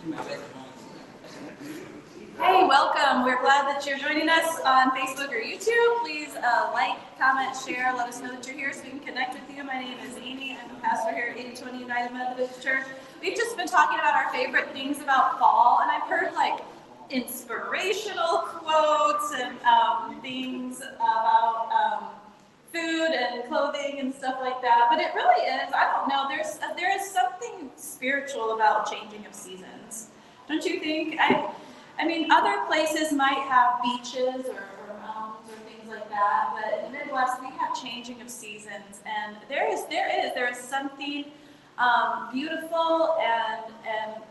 Hey, welcome. We're glad that you're joining us on Facebook or YouTube. Please like, comment, share, let us know that you're here so we can connect with you. My name is Amy. I'm a pastor here at 8020 United Methodist Church. We've just been talking about our favorite things about fall, and I've heard like inspirational quotes and things about food and clothing and stuff like that. But it really is, I don't know, there is something spiritual about changing of seasons. Don't you think? I mean, other places might have beaches or mountains or things like that, but in the Midwest we have changing of seasons, and there is something beautiful and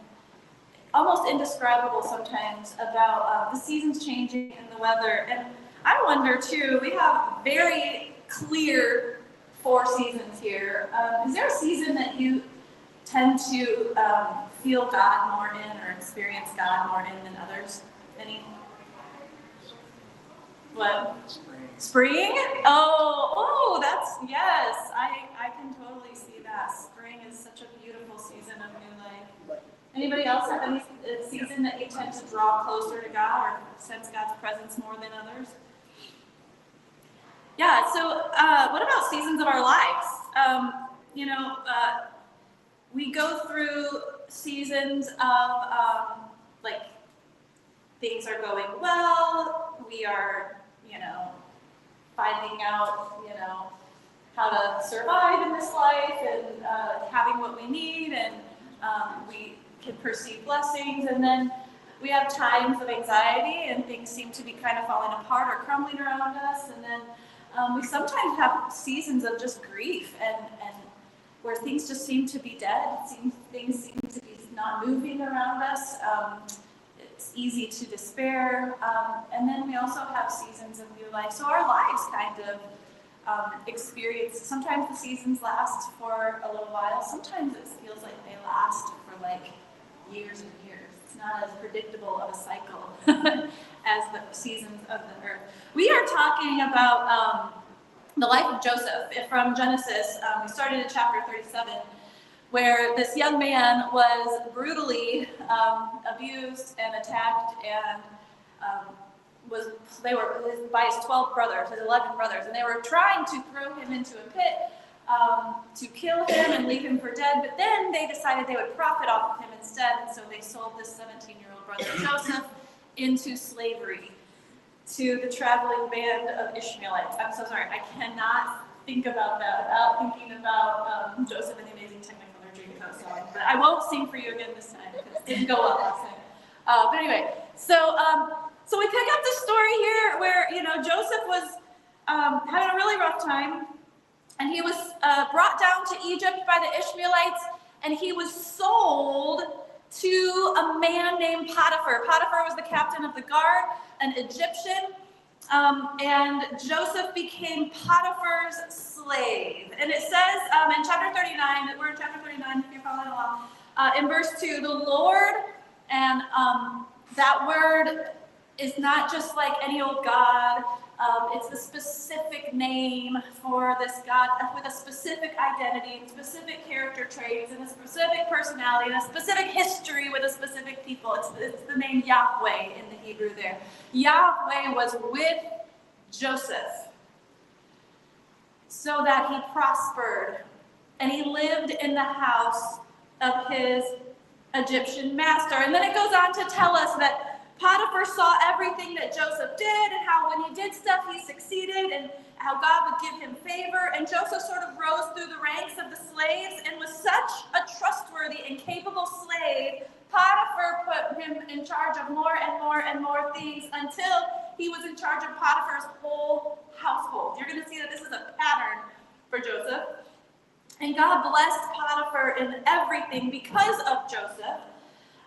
almost indescribable sometimes about the seasons changing and the weather. And I wonder too, we have very clear 4 seasons here. Is there a season that you tend to feel God more in or experience God more in than others? Any? What? Spring? Oh, that's, yes, I can totally see that. Spring is such a beautiful season of new life. Anybody else have any season that you tend to draw closer to God or sense God's presence more than others? Yeah, so what about seasons of our lives? We go through seasons of like things are going well, we are, finding out, how to survive in this life and having what we need, and we can perceive blessings, and then we have times of anxiety and things seem to be kind of falling apart or crumbling around us, and then we sometimes have seasons of just grief and where things just seem to be dead, things seem to be not moving around us. It's easy to despair, and then we also have seasons of new life. So our lives kind of experience, sometimes the seasons last for a little while, sometimes it feels like they last for like years and years. It's not as predictable of a cycle as the seasons of the earth. We are talking about the life of Joseph from Genesis. We started in chapter 37, where this young man was brutally abused and attacked, and they were by his 12 brothers, his 11 brothers, and they were trying to throw him into a pit to kill him and leave him for dead, but then they decided they would profit off of him instead, and so they sold this 17-year-old brother Joseph into slavery to the traveling band of Ishmaelites. I'm so sorry, I cannot think about that without thinking about Joseph and the Amazing Technicolor Dreamcoat song. But I won't sing for you again this time because it didn't go up last time. But anyway, so we pick up the story here where Joseph was having a really rough time, and he was brought down to Egypt by the Ishmaelites, and he was sold to a man named Potiphar. Potiphar was the captain of the guard, an Egyptian, and Joseph became Potiphar's slave. And it says in chapter 39, we're in chapter 39 if you're following along, in verse 2, the Lord, and that word is not just like any old God. It's the specific name for this God with a specific identity and specific character traits and a specific personality and a specific history with a specific people. It's the name Yahweh in the Hebrew there. Yahweh was with Joseph so that he prospered, and he lived in the house of his Egyptian master. And then it goes on to tell us that Potiphar saw everything that Joseph did, and how when he did stuff, he succeeded, and how God would give him favor. And Joseph sort of rose through the ranks of the slaves and was such a trustworthy and capable slave. Potiphar put him in charge of more and more and more things until he was in charge of Potiphar's whole household. You're going to see that this is a pattern for Joseph. And God blessed Potiphar in everything because of Joseph.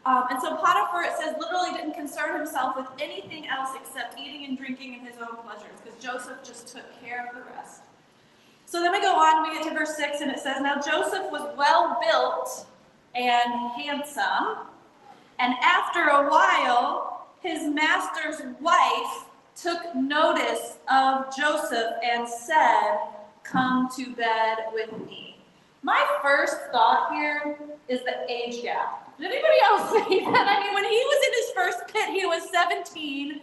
And so Potiphar, it says, literally didn't concern himself with anything else except eating and drinking and his own pleasures, because Joseph just took care of the rest. So then we go on, we get to verse 6, and it says, now Joseph was well built and handsome, and after a while, his master's wife took notice of Joseph and said, come to bed with me. My first thought here is the age gap. Did anybody else say that? I mean, when he was in his first pit, he was 17.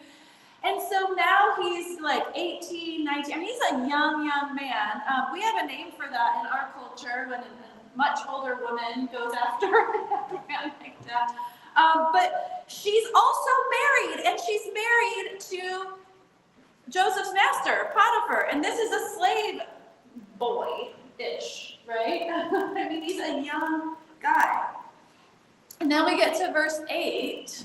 And so now he's like 18, 19. I mean, he's a young man. We have a name for that in our culture when a much older woman goes after a man like that. But she's also married, and she's married to Joseph's master, Potiphar. And this is a slave boy-ish, right? I mean, he's a young guy. And now we get to verse 8.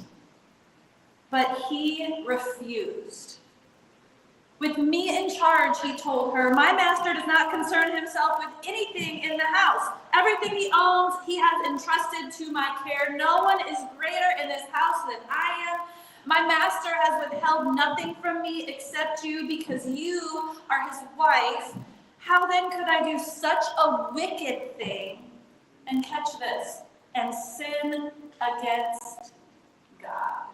But he refused. With me in charge, he told her, my master does not concern himself with anything in the house. Everything he owns, he has entrusted to my care. No one is greater in this house than I am. My master has withheld nothing from me except you, because you are his wife. How then could I do such a wicked thing? And catch this, and sin against God.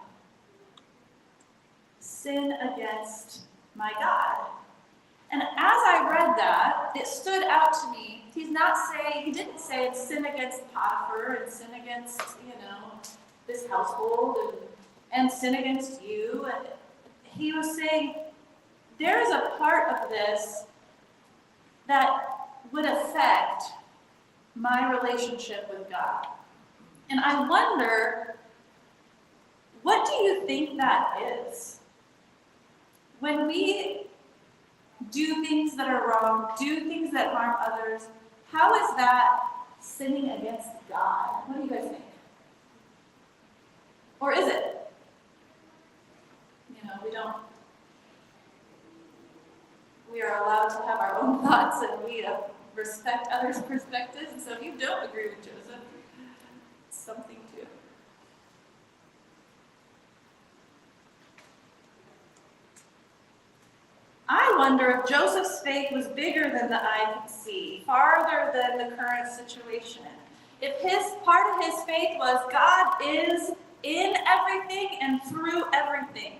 Sin against my God. And as I read that, it stood out to me. He didn't say it's sin against Potiphar and sin against, this household and sin against you. And he was saying there is a part of this that would affect my relationship with God. And I wonder, what do you think that is? When we do things that are wrong, do things that harm others, how is that sinning against God? What do you guys think? Or is it? We are allowed to have our own thoughts, and we respect others' perspectives. And so if you don't agree with Joseph, it's something too. I wonder if Joseph's faith was bigger than the eye could see, farther than the current situation. If part of his faith was God is in everything and through everything.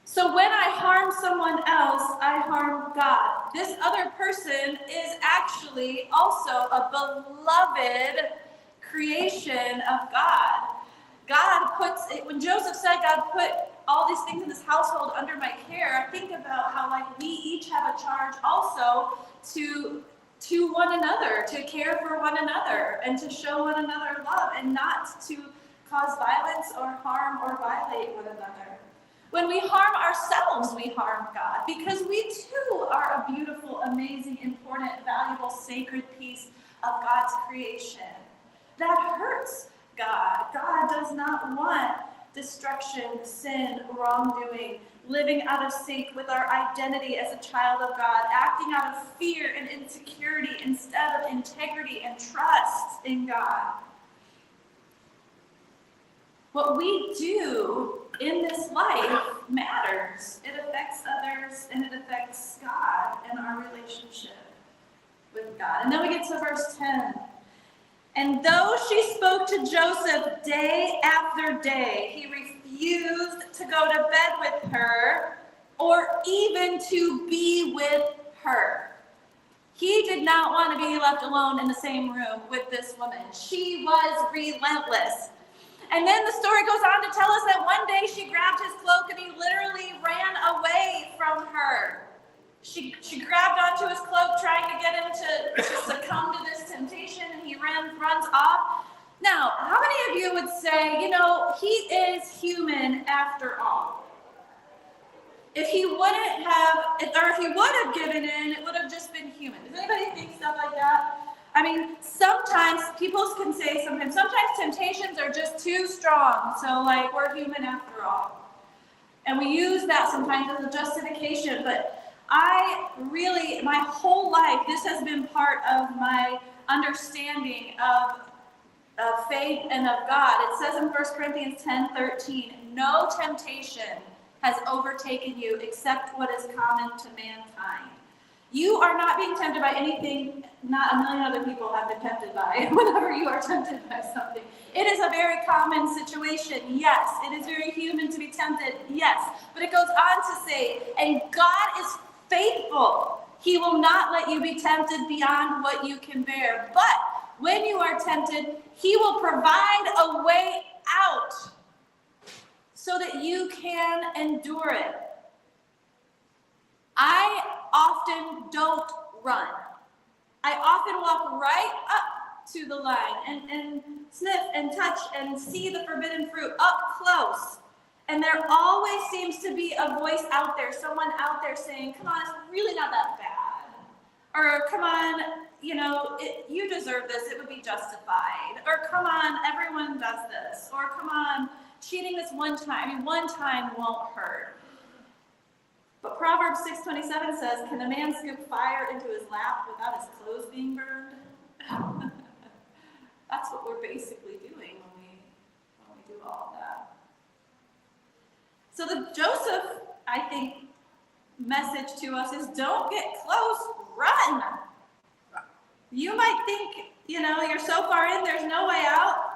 So when I harm someone else, I harm God. This other person is actually also a beloved creation of God. When Joseph said God put all these things in this household under my care, I think about how we each have a charge also to one another, to care for one another, and to show one another love, and not to cause violence or harm or violate one another. When we harm ourselves, we harm God, because we too are a beautiful, amazing, important, valuable, sacred piece of God's creation. That hurts God. God does not want destruction, sin, wrongdoing, living out of sync with our identity as a child of God, acting out of fear and insecurity instead of integrity and trust in God. What we do in this life matters. It affects others, and it affects God and our relationship with God. And then we get to verse 10. And though she spoke to Joseph day after day, he refused to go to bed with her or even to be with her. He did not want to be left alone in the same room with this woman. She was relentless. And then the story goes on to tell us that one day she grabbed his cloak and he literally ran away from her. She grabbed onto his cloak, trying to get him to succumb to this temptation, and he runs off. Now, how many of you would say, he is human after all? If he would have given in, it would have just been human. Does anybody think stuff like that? I mean, sometimes people can say sometimes temptations are just too strong. So we're human after all. And we use that sometimes as a justification, but my whole life, this has been part of my understanding of faith and of God. It says in 1 Corinthians 10:13, no temptation has overtaken you except what is common to mankind. You are not being tempted by anything not a million other people have been tempted by whenever you are tempted by something. It is a very common situation, yes. It is very human to be tempted, yes. But it goes on to say, and God is faithful. He will not let you be tempted beyond what you can bear. But When you are tempted, he will provide a way out so that you can endure it. I often don't run. I often walk right up to the line and sniff and touch and see the forbidden fruit up close. And there always seems to be a voice out there, someone out there saying, come on, it's really not that bad. Or come on, you deserve this, it would be justified. Or come on, everyone does this. Or come on, cheating this one time, one time won't hurt. But Proverbs 6:27 says, can a man scoop fire into his lap without his clothes being burned? That's what we're basically doing when we do all of that. So the Joseph, I think, message to us is don't get close, run. You might think, you're so far in, there's no way out.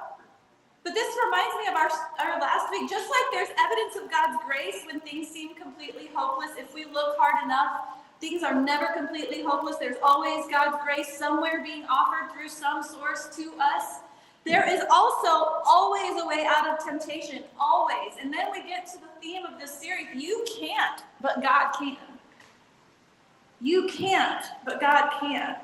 But this reminds me of our last week. Just like there's evidence of God's grace when things seem completely hopeless, if we look hard enough, things are never completely hopeless. There's always God's grace somewhere being offered through some source to us. There is also always a way out of temptation, always. And then we get to the theme of this series. You can't, but God can. You can't, but God can.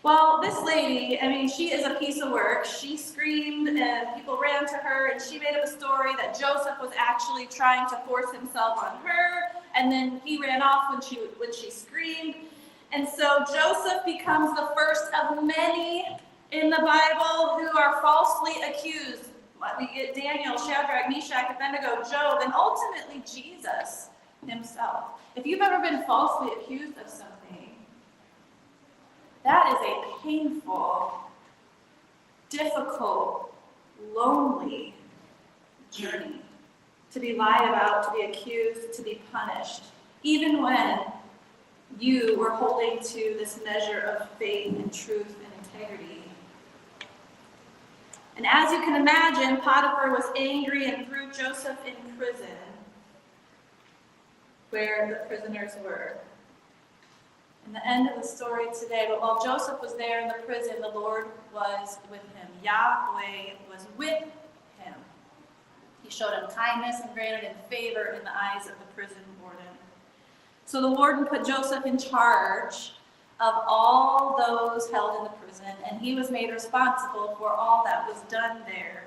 Well, this lady, she is a piece of work. She screamed and people ran to her and she made up a story that Joseph was actually trying to force himself on her, and then he ran off when she screamed. And so Joseph becomes the first of many in the Bible who are falsely accused. We get Daniel, Shadrach, Meshach, Abednego, Job, and ultimately Jesus himself. If you've ever been falsely accused of something, that is a painful, difficult, lonely journey. To be lied about, to be accused, to be punished, even when you were holding to this measure of faith and truth and integrity. And as you can imagine, Potiphar was angry and threw Joseph in prison, where the prisoners were. And the end of the story today, but while Joseph was there in the prison, the Lord was with him. Yahweh was with him. He showed him kindness and granted him favor in the eyes of the prison warden. So the warden put Joseph in charge of all those held in the prison, and he was made responsible for all that was done there.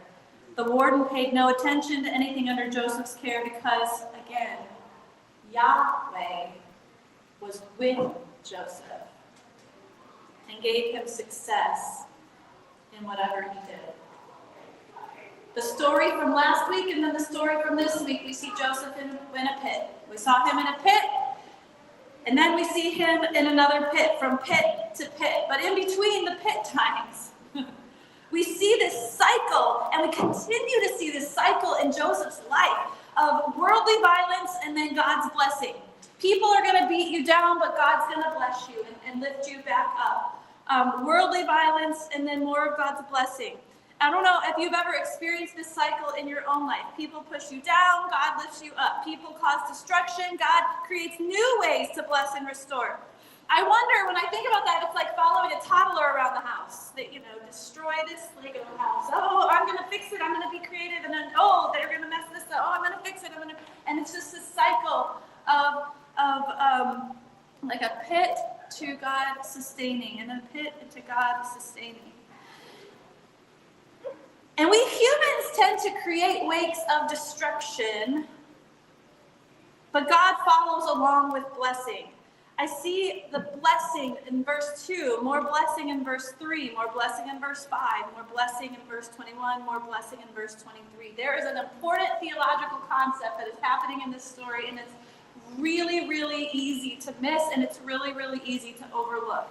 The warden paid no attention to anything under Joseph's care because, again, Yahweh was with Joseph and gave him success in whatever he did. The story from last week and then the story from this week, we see Joseph in a pit. We saw him in a pit, and then we see him in another pit, from pit to pit. But in between the pit times, we see this cycle, and we continue to see this cycle in Joseph's life of worldly violence and then God's blessing. People are going to beat you down, but God's going to bless you and lift you back up. Worldly violence and then more of God's blessing. I don't know if you've ever experienced this cycle in your own life. People push you down, God lifts you up. People cause destruction, God creates new ways to bless and restore. I wonder, when I think about that, it's like following a toddler around the house. That, destroy this Lego house. Oh, I'm going to fix it. I'm going to be creative. And then, they're going to mess this up. Oh, I'm going to fix it. And it's just this cycle of like a pit to God sustaining and a pit to God sustaining. And we humans tend to create wakes of destruction, but God follows along with blessing. I see the blessing in verse 2, more blessing in verse 3, more blessing in verse 5, more blessing in verse 21, more blessing in verse 23. There is an important theological concept that is happening in this story, and it's really, really easy to miss, and it's really, really easy to overlook.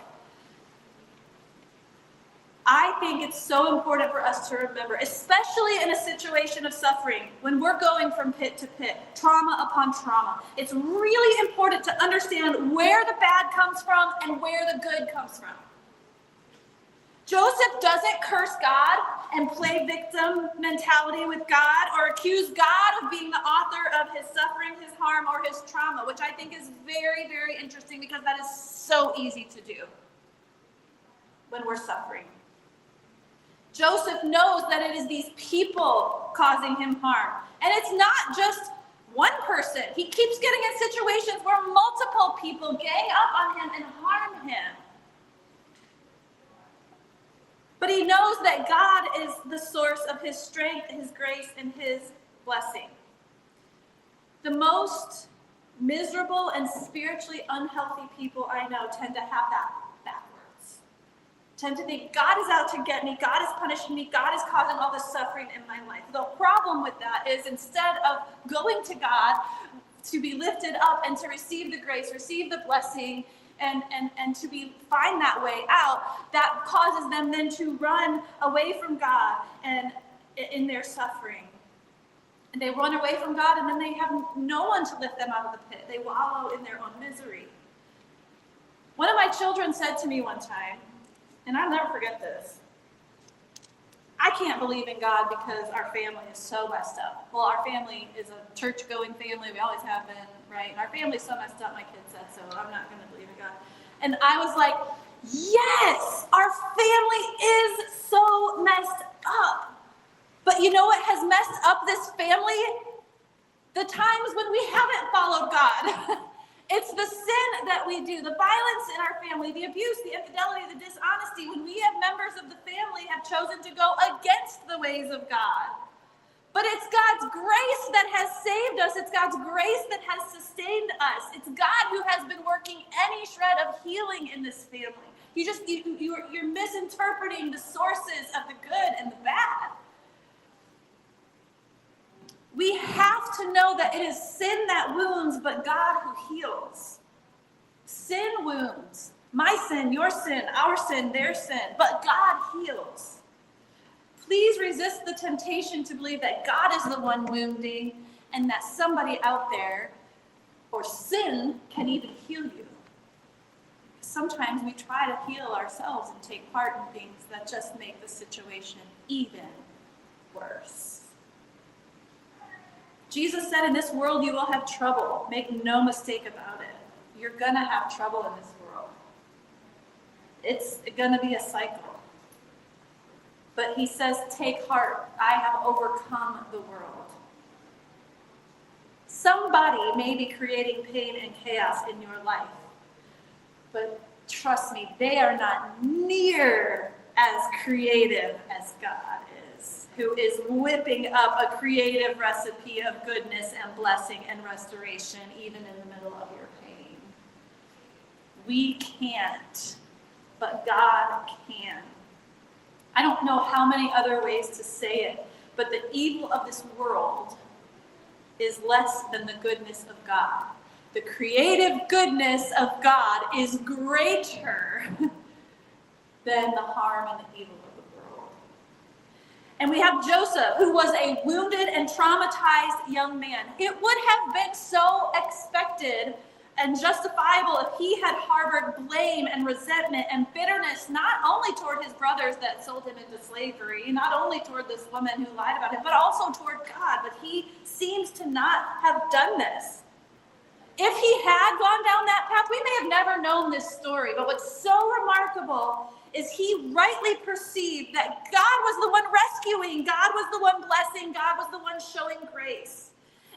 I think it's so important for us to remember, especially in a situation of suffering, when we're going from pit to pit, trauma upon trauma. It's really important to understand where the bad comes from and where the good comes from. Joseph doesn't curse God and play victim mentality with God or accuse God of being the author of his suffering, his harm, or his trauma, which I think is very, very interesting because that is so easy to do when we're suffering. Joseph knows that it is these people causing him harm. And it's not just one person. He keeps getting in situations where multiple people gang up on him and harm him. But he knows that God is the source of his strength, his grace, and his blessing. The most miserable and spiritually unhealthy people I know tend to have that backwards. Tend to think, God is out to get me, God is punishing me, God is causing all this suffering in my life. The problem with that is instead of going to God to be lifted up and to receive the grace, receive the blessing, and to find that way out, that causes them then to run away from God and in their suffering. And they run away from God, and then they have no one to lift them out of the pit. They wallow in their own misery. One of my children said to me one time, and I'll never forget this, I can't believe in God because our family is so messed up. Well, our family is a church-going family. We always have been, right? And our family's so messed up, my kid said, so I'm not going to believe in God. And I was like, yes, our family is so messed up. But you know what has messed up this family? The times when we haven't followed God. It's the sin that we do, the violence in our family, the abuse, the infidelity, the dishonesty, when we have members of the family have chosen to go against the ways of God. But it's God's grace that has saved us. It's God's grace that has sustained us. It's God who has been working any shred of healing in this family. You're misinterpreting the sources of the good and the bad. We have to know that it is sin that wounds, but God who heals. Sin wounds. My sin, your sin, our sin, their sin, but God heals. Please resist the temptation to believe that God is the one wounding and that somebody out there or sin can even heal you. Sometimes we try to heal ourselves and take part in things that just make the situation even worse. Jesus said, in this world you will have trouble. Make no mistake about it. You're going to have trouble in this world. It's going to be a cycle. But he says, take heart. I have overcome the world. Somebody may be creating pain and chaos in your life. But trust me, they are not near as creative as God is, who is whipping up a creative recipe of goodness and blessing and restoration, even in the middle of your pain. We can't, but God can. I don't know how many other ways to say it, but the evil of this world is less than the goodness of God. The creative goodness of God is greater than the harm and the evil of the world. And we have Joseph, who was a wounded and traumatized young man. It would have been so expected and justifiable if he had harbored blame and resentment and bitterness, not only toward his brothers that sold him into slavery, not only toward this woman who lied about him, but also toward God. But he seems to not have done this. If he had gone down that path, we may have never known this story. But what's so remarkable is he rightly perceived that God was the one rescuing, God was the one blessing, God was the one showing grace.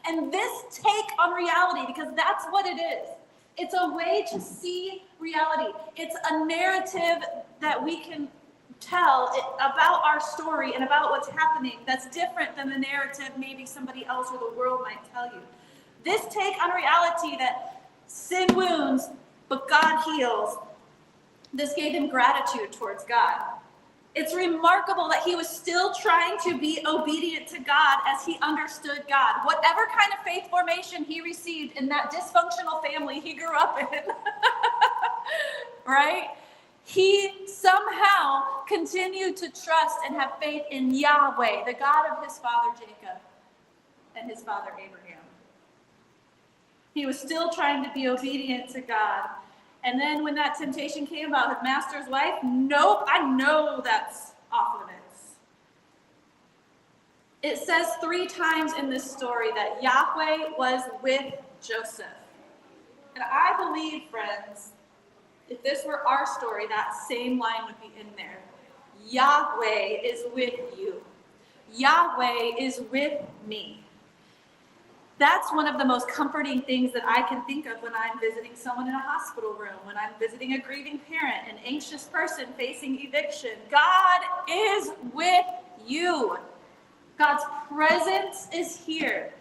And this take on reality, because that's what it is. It's a way to see reality. It's a narrative that we can tell about our story and about what's happening that's different than the narrative maybe somebody else or the world might tell you. This take on reality that sin wounds, but God heals, this gave him gratitude towards God. It's remarkable that he was still trying to be obedient to God as he understood God. Whatever kind of faith formation he received in that dysfunctional family he grew up in, right? He somehow continued to trust and have faith in Yahweh, the God of his father Jacob and his father Abraham. He was still trying to be obedient to God. And then when that temptation came about his master's wife, nope, I know that's off limits. It says 3 times in this story that Yahweh was with Joseph. And I believe, friends, if this were our story, that same line would be in there. Yahweh is with you. Yahweh is with me. That's one of the most comforting things that I can think of when I'm visiting someone in a hospital room, when I'm visiting a grieving parent, an anxious person facing eviction. God is with you. God's presence is here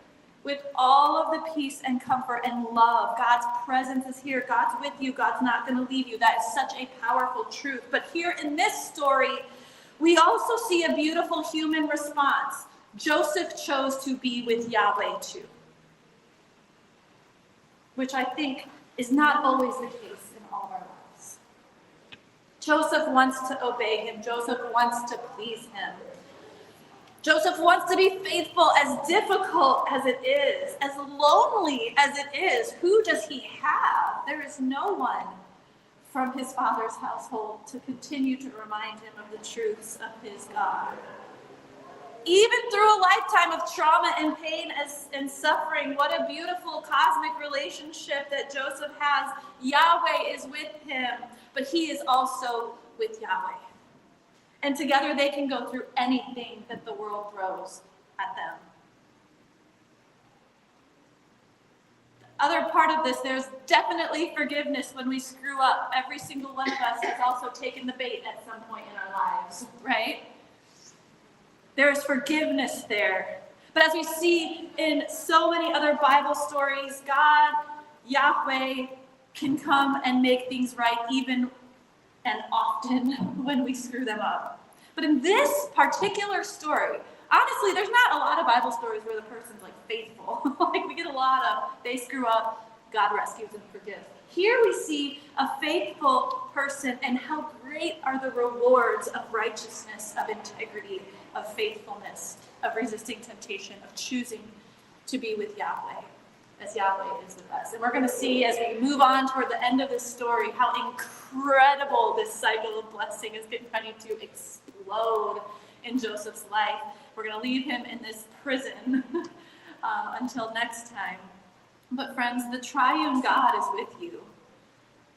with all of the peace and comfort and love. God's presence is here. God's with you. God's not going to leave you. That is such a powerful truth. But here in this story, we also see a beautiful human response. Joseph chose to be with Yahweh too, which I think is not always the case in all of our lives. Joseph wants to obey him. Joseph wants to please him. Joseph wants to be faithful, as difficult as it is, as lonely as it is. Who does he have? There is no one from his father's household to continue to remind him of the truths of his God. Even through a lifetime of trauma and pain and suffering, what a beautiful cosmic relationship that Joseph has. Yahweh is with him, but he is also with Yahweh. And together they can go through anything that the world throws at them. The other part of this, there's definitely forgiveness when we screw up. Every single one of us has also taken the bait at some point in our lives, right? There is forgiveness there. But as we see in so many other Bible stories, God, Yahweh, can come and make things right even and often when we screw them up. But in this particular story, honestly, there's not a lot of Bible stories where the person's like faithful. Like we get a lot of, they screw up, God rescues and forgives. Here we see a faithful person, and how great are the rewards of righteousness, of integrity, of faithfulness, of resisting temptation, of choosing to be with Yahweh, as Yahweh is with us. And we're going to see as we move on toward the end of this story how incredible this cycle of blessing is getting ready to explode in Joseph's life. We're going to leave him in this prison until next time. But friends, the triune God is with you.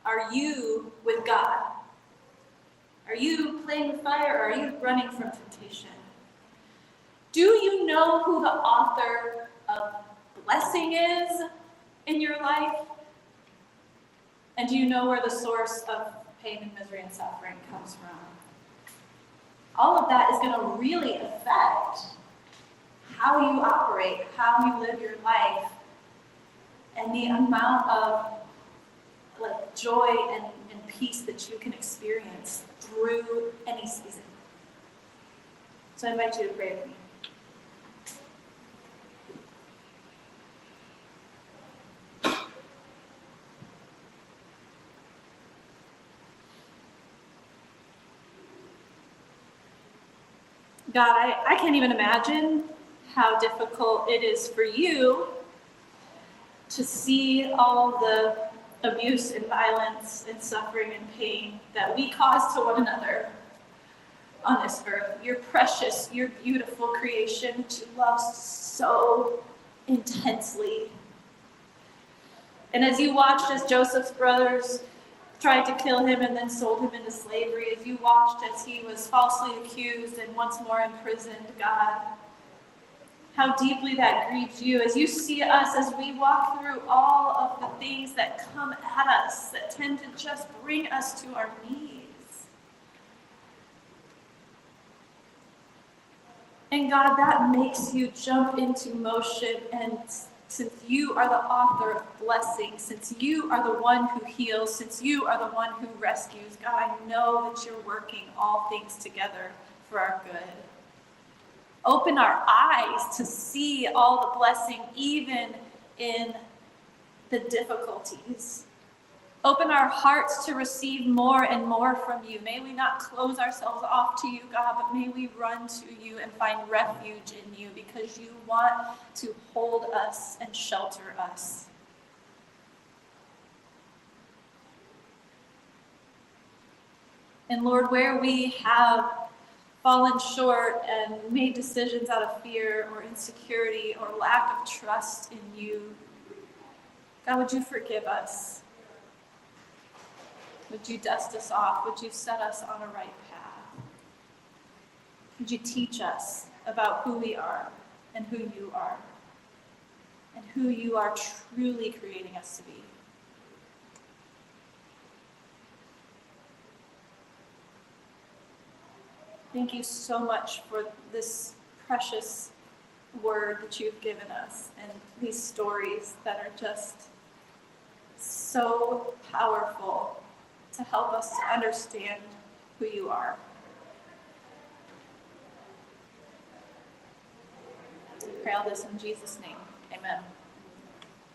Are you with God? Are you playing with fire, or are you running from temptation? Do you know who the author of blessing is in your life? And do you know where the source of pain and misery and suffering comes from? All of that is going to really affect how you operate, how you live your life, and the amount of joy and peace that you can experience through any season. So I invite you to pray with me. God, I can't even imagine how difficult it is for you to see all the abuse and violence and suffering and pain that we cause to one another on this earth. Your precious, your beautiful creation, which you love so intensely. And as you watched as Joseph's brothers tried to kill him and then sold him into slavery, as you watched as he was falsely accused and once more imprisoned, God, how deeply that grieves you, as you see us as we walk through all of the things that come at us that tend to just bring us to our knees. And God, that makes you jump into motion, and since you are the author of blessing, since you are the one who heals, since you are the one who rescues, God, I know that you're working all things together for our good. Open our eyes to see all the blessing, even in the difficulties. Open our hearts to receive more and more from you. May we not close ourselves off to you, God, but may we run to you and find refuge in you, because you want to hold us and shelter us. And Lord, where we have fallen short and made decisions out of fear or insecurity or lack of trust in you, God, would you forgive us? Would you dust us off? Would you set us on a right path? Would you teach us about who we are and who you are and who you are truly creating us to be? Thank you so much for this precious word that you've given us and these stories that are just so powerful to help us to understand who you are. I pray all this in Jesus' name. Amen.